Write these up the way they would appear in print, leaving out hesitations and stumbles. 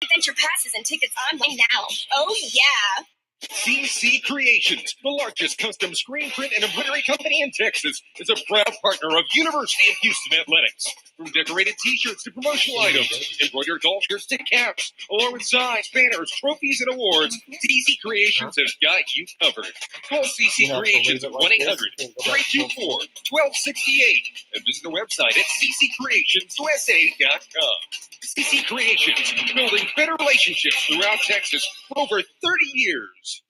adventure passes and tickets online now. Oh, yeah. CC Creations, the largest custom screen print and embroidery company in Texas, is a proud partner of University of Houston Athletics. From decorated T-shirts to promotional items, embroidered golf shirts to caps, along with signs, banners, trophies, and awards, CC Creations has got you covered. Call CC Creations at 1-800-324-1268 and visit the website at ccreationsusa.com. CC Creations, building better relationships throughout Texas for over 30 years.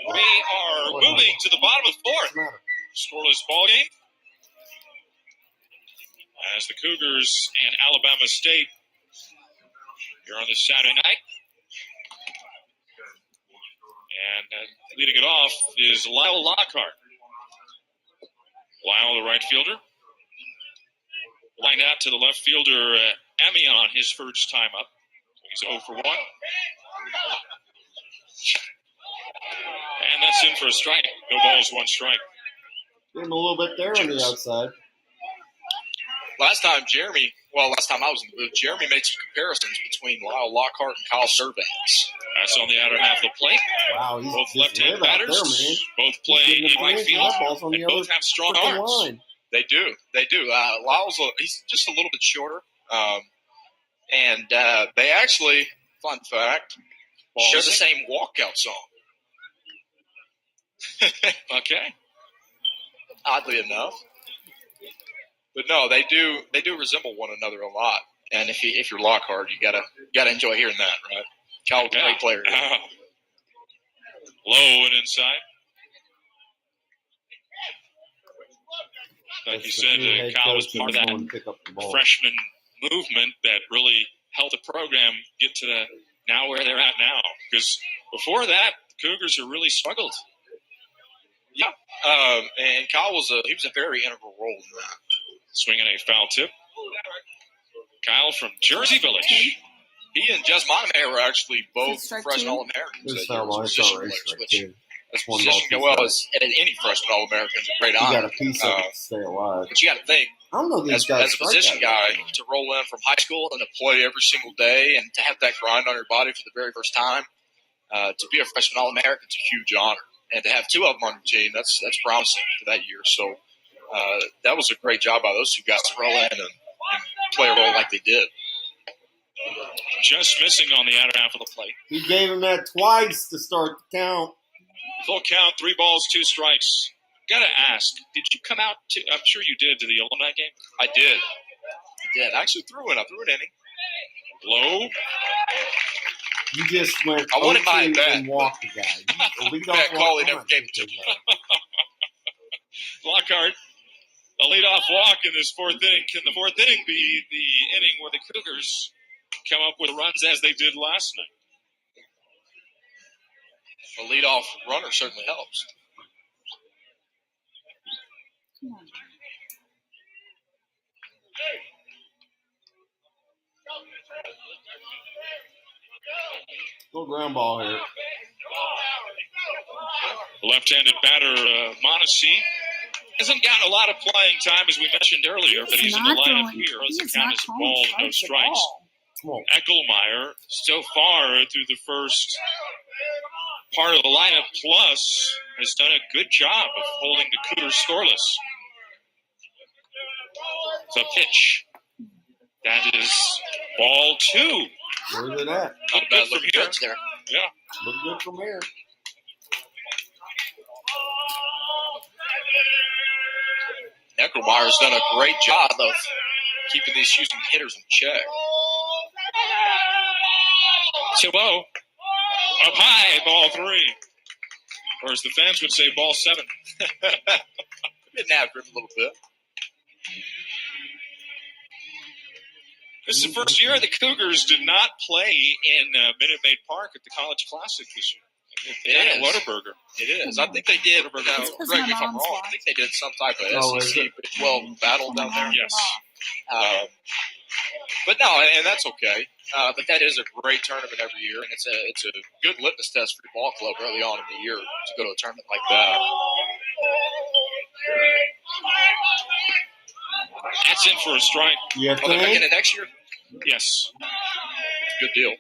We are moving to the bottom of the fourth. Scoreless ball game as the Cougars and Alabama State here on this Saturday night. And leading it off is Lyle Lockhart. Lyle, the right fielder. Lined out to the left fielder, Amion, his first time up. He's 0 for 1. And that's in for a strike. No balls, 1 strike. Give him a little bit there on the outside. Last time I was in the booth, Jeremy made some comparisons between Lyle Lockhart and Kyle Servants. That's on the outer half of the plate. Wow, he's both left-hand batters. There, both play in right field. And both have strong arms. Line. They do. Lyle's he's just a little bit shorter. And they actually, fun fact, share the same walkout song. Okay. Oddly enough. But no, they do resemble one another a lot. And if you're Lockhart, you gotta enjoy hearing that, right? Kyle's a great player. Low and inside. Like you said, Kyle was part of that freshman movement that really helped the program get to now where they're at now. Because before that, the Cougars have really struggled. Yeah, and Kyle was a very integral role in that. Swinging a foul tip. Kyle from Jersey Village. He and Jess Montemayor were actually both freshman All-Americans. That's position go well as any freshman All-American is a great honor. You got a piece of it to stay alive. But you got to think, I don't know these as a position guy, to roll in from high school and to play every single day and to have that grind on your body for the very first time, to be a freshman All-American is a huge honor. And to have 2 of them on your team, that's promising for that year. So that was a great job by those 2 guys to roll in and play a role like they did. Just missing on the outer half of the plate. He gave him that twice to start the count. Full count, 3 balls, 2 strikes. Gotta ask, did you come out to? I'm sure you did to the alumni game. I did. I actually threw an inning. Low. You just went. I wanted my bat and walked the guy. That call he never gave it to me. Lockhart, a leadoff walk in this 4th inning. Can the 4th inning be the inning where the Cougars come up with runs as they did last night? A leadoff runner certainly helps. Little ground ball here. Left-handed batter, Mondesi, hasn't gotten a lot of playing time, as we mentioned earlier, but he's in the lineup here. Doesn't count as a ball, no strikes. Eckelmeyer, so far through the first part of the lineup, plus has done a good job of holding the Cougars scoreless. The pitch. That is ball 2. Where's it at? Not a bad looking pitch there. Yeah. Look good from here. Eckelmeyer's done a great job of keeping these Houston hitters in check. 2-0. Up high, ball 3. Or as the fans would say, ball 7. Getting after him a little bit. This is the first year the Cougars did not play in Minute Maid Park at the College Classic this year. It is. Whataburger. It is. I think they did. Correct me if I'm wrong. I think they did some type of SEC Big 12 battle down there. Yes. But no, and that's okay. But that is a great tournament every year, and it's a good litmus test for your ball club early on in the year to go to a tournament like that. That's in for a strike. Yeah, they're making it next year? Yes. Good deal.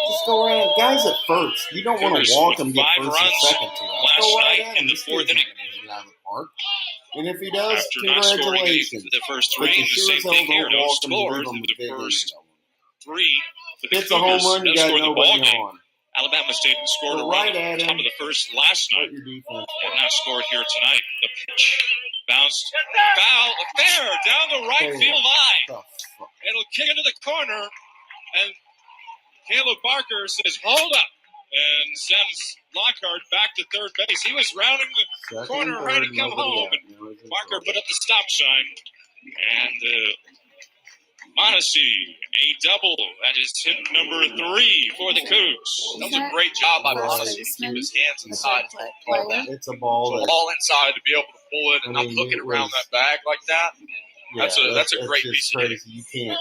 Just go around. Guys at first. You don't want to walk them get 5 first and runs second to us. last Go right night at in him. the This fourth kid's inning. not gonna get out of the park. And if he does, After not scoring congratulations. the first But 3, you the sure same as hell thing here. don't No walk them to score leave them in a the big first inning. 3. But the Hits a home Cougars run, you no got score in the ball nobody game. on. Alabama State scored Go a run right at at the top him. of the first last night. Let your defense And work. not scored here tonight. The pitch bounced. Foul. Fair. Down the right field line. The fuck? It'll kick into the corner. And Caleb Barker says, hold up. And sends Lockhart back to third base. He was rounding the Second corner and ready third, to come nobody home. out. And Now he's in Barker trouble. put up the stop sign. And Mondesi, a double. That is hit number 3 for the Cougs. That was a great job by Right. Mondesi to keep his hands inside. It's a ball So that. all inside to be able to pull it and I not mean, hook it it around was- that bag like that. Yeah, That's a great just piece of hitting. crazy. You can't.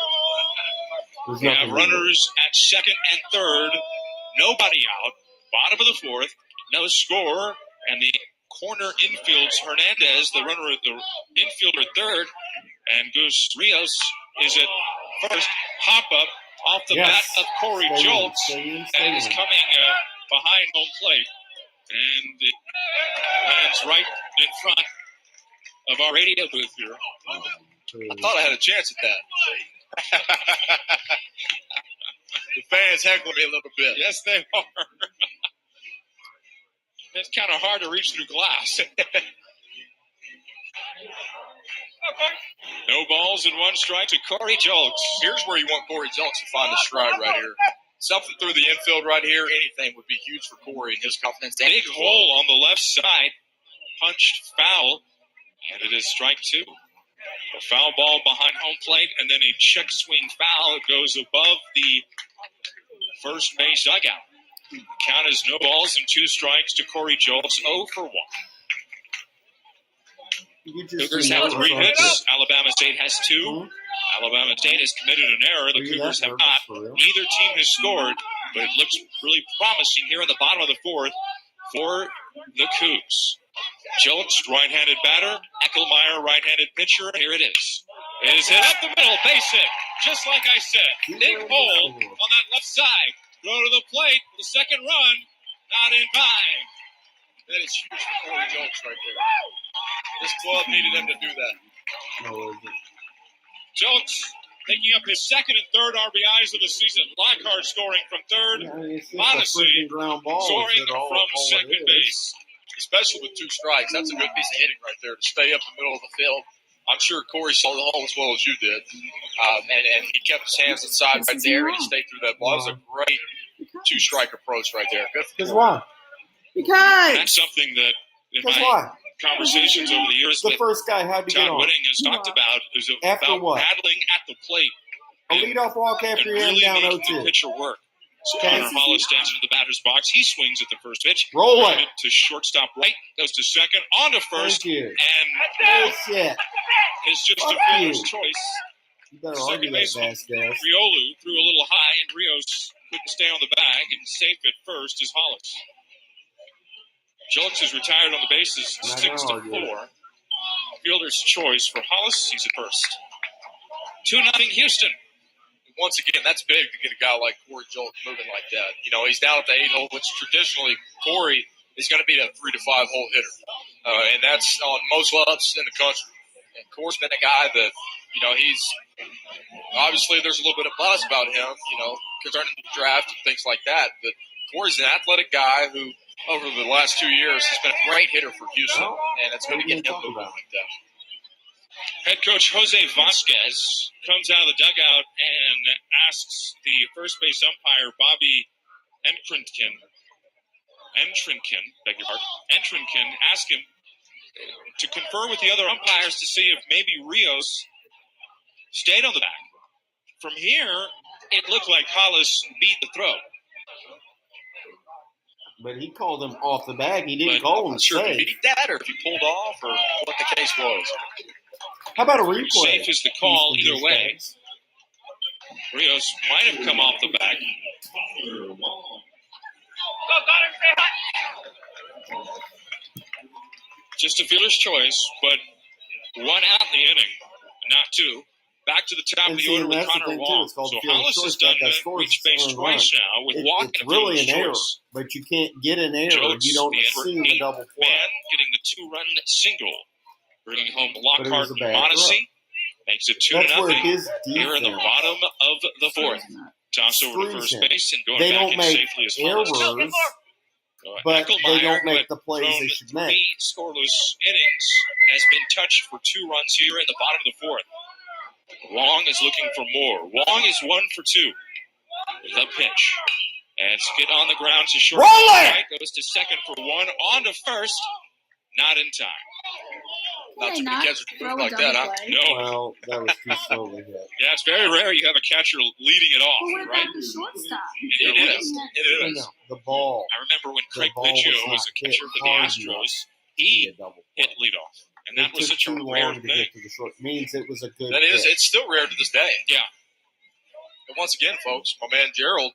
There's We have nothing to do. runners at second and third. Nobody out. Bottom of the fourth. No score. And the corner infield's Hernandez, the runner at the infielder third. And Goose Rios is at first. Hop up off the Yes. bat of Corey Stay in, Jolts. stay in, And stay is in. coming behind home plate. And it lands right in front of our radio booth here. I thought I had a chance at that. The fans heckling me a little bit. Yes, they are. It's kind of hard to reach through glass. No balls and 1 strike to Corey Jolks. Here's where you want Corey Jolks to find his stride right here. Something through the infield right here, anything would be huge for Corey and his confidence. Big hole on the left side. Punched foul. And it is strike 2. A foul ball behind home plate, and then a check swing foul. It goes above the first base dugout. Count is no balls and 2 strikes to Corey Jolks. 0 for 1. Cougars have 3 hits. Alabama State has 2. Alabama State has committed an error. The Cougars have not. Neither team has scored, but it looks really promising here in the bottom of the fourth for the Cougs. Jolts, right-handed batter. Eckelmeyer, right-handed pitcher. Here it is. It is hit up the middle, base hit. Just like I said. Big hole on that left side. Throw to the plate. The second run. Not in time. That is huge for Corey Jolks right there. This club needed him to do that. No, is it? Jolts picking up his second and third RBIs of the season. Lockhart scoring from third. Yeah, I mean, it's just a Mondesi freaking ground ball. Soaring Is it all from it second is? base. Especially with 2 strikes. That's a good piece of hitting right there to stay up the middle of the field. I'm sure Corey saw the hole as well as you did. And he kept his hands inside right there and he stayed through that ball. That was a great 2-strike approach right there. Good for Because Corey. why? Because. That's something that in Because my why? conversations over the years The that first guy had to get John on. Whitting has talked about is After about what? battling at the plate A leadoff walk and after you're really down making the 0-2. pitcher work. So Okay. Connor Hollis stands into the batter's box. He swings at the first pitch. Roll it. Grounded to shortstop right. Goes to second. On to first. Thank you. And Bullshit. it's just Fuck a fielder's you. choice. You better Second argue that, baseman Vasquez. Riolu threw a little high, and Rios couldn't stay on the bag, and safe at first is Hollis. Jolks is retired on the bases, Not 6 to gonna argue 4. Fielder's choice for Hollis. He's at first. 2-0 Houston. Once again, that's big to get a guy like Corey Jolks moving like that. You know, he's down at the 8 hole, which traditionally Corey is going to be that 3 to 5 hole hitter. And that's on most loves in the country. And Corey's been a guy that, you know, he's obviously there's a little bit of buzz about him, you know, concerning the draft and things like that. But Corey's an athletic guy who, over the last 2 years, has been a great hitter for Houston. And it's going to get him moving like that. Head coach Jose Vasquez comes out of the dugout and asks the first base umpire, Bobby Entrinkin, ask him to confer with the other umpires to see if maybe Rios stayed on the bag. From here, it looked like Hollis beat the throw. But he called him off the bag. He didn't But call I'm him not sure if he safe. beat that or if he pulled off or what the case was. How about a replay? Safe is the call either way. Rios might have come off the back. Just a fielder's choice, but one out in the inning, not two. Back to the top of the order with Connor Wong. So Hollis has done the reach base twice now with Walk it's and a really fielder's an error, choice. but you can't get an error. Jones, You don't the assume a double play. man getting the two-run single, bringing home Lockhart and Mondesi. Makes it 2-0 here in the bottom of the fourth. Toss over to first base and going back in safely as Hollis. But they don't make the plays they should make. 3 scoreless innings has been touched for 2 runs here in the bottom of the fourth. Wong is looking for more. Wong is 1 for 2. The pitch. And get on the ground to short. Right, goes to second for 1. On to first. Not in time. Not too many catchers move like that, huh? No. Well, that was too slowly hit. Yeah, it's very rare you have a catcher leading it off, right? The shortstop? It is. No, the ball. I remember when Craig Biggio was a catcher for the Astros, he hit leadoff. And that was such a rare thing. Get to the short. Means it was a good That is, it's still rare to this day. Yeah. And once again, folks, my man Gerald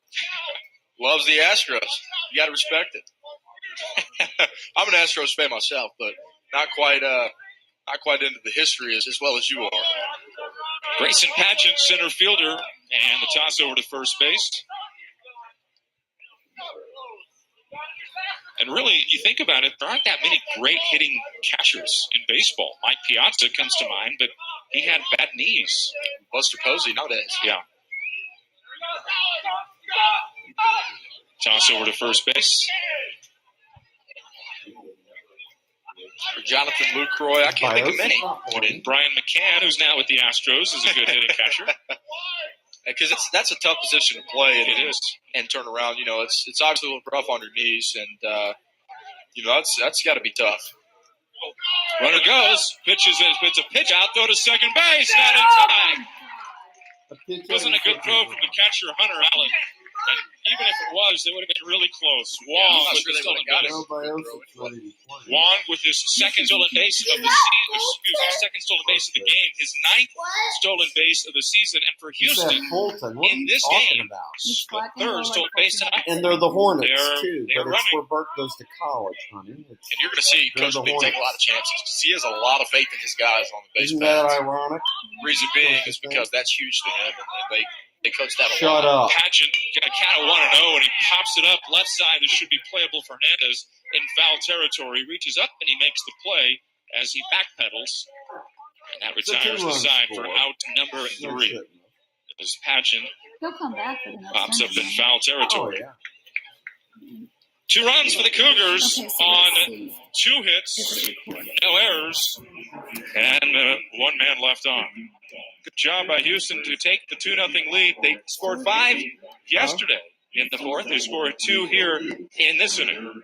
loves the Astros. You got to respect it. I'm an Astros fan myself, but not quite into the history as well as you are. Grayson Pageant, center fielder, and the toss over to first base. And really, you think about it, there aren't that many great hitting catchers in baseball. Mike Piazza comes to mind, but he had bad knees. Buster Posey nowadays. Yeah. Toss over to first base. For Jonathan Lucroy, I can't think of many. Put in Brian McCann, who's now with the Astros, is a good hitting catcher. Because that's a tough position to play. It is. And turn around. You know, it's obviously a little rough on your knees, and you know that's got to be tough. Runner goes, pitches it. It's a pitch out, throw to second base, not in time. Wasn't a good throw from the catcher, Hunter Allen. And even if it was, it would have been really close. Wong with his stolen base. Wong with his second stolen base of the second stolen base of the game, his 9th stolen base of the season, and for Houston in this game, the 3rd stolen base tonight. And they're the Hornets too, they're but it's where Burke goes to college, honey. And you're going to see Coach Lee take a lot of chances because he has a lot of faith in his guys on the base. Isn't that ironic? Reason being is because that's huge to him, and they coach that a lot. Shut up. Pageant got a count of 1-0, and he pops it up left side. This should be playable. Fernandez in foul territory reaches up, and he makes the play as he backpedals. And that retires the side for out number 3. As Pageant pops up in foul territory. 2 runs for the Cougars on 2 hits, no errors, and 1 man left on. Good job by Houston to take the 2-0 lead. They scored 5 yesterday in the 4th. They scored 2 here in this inning.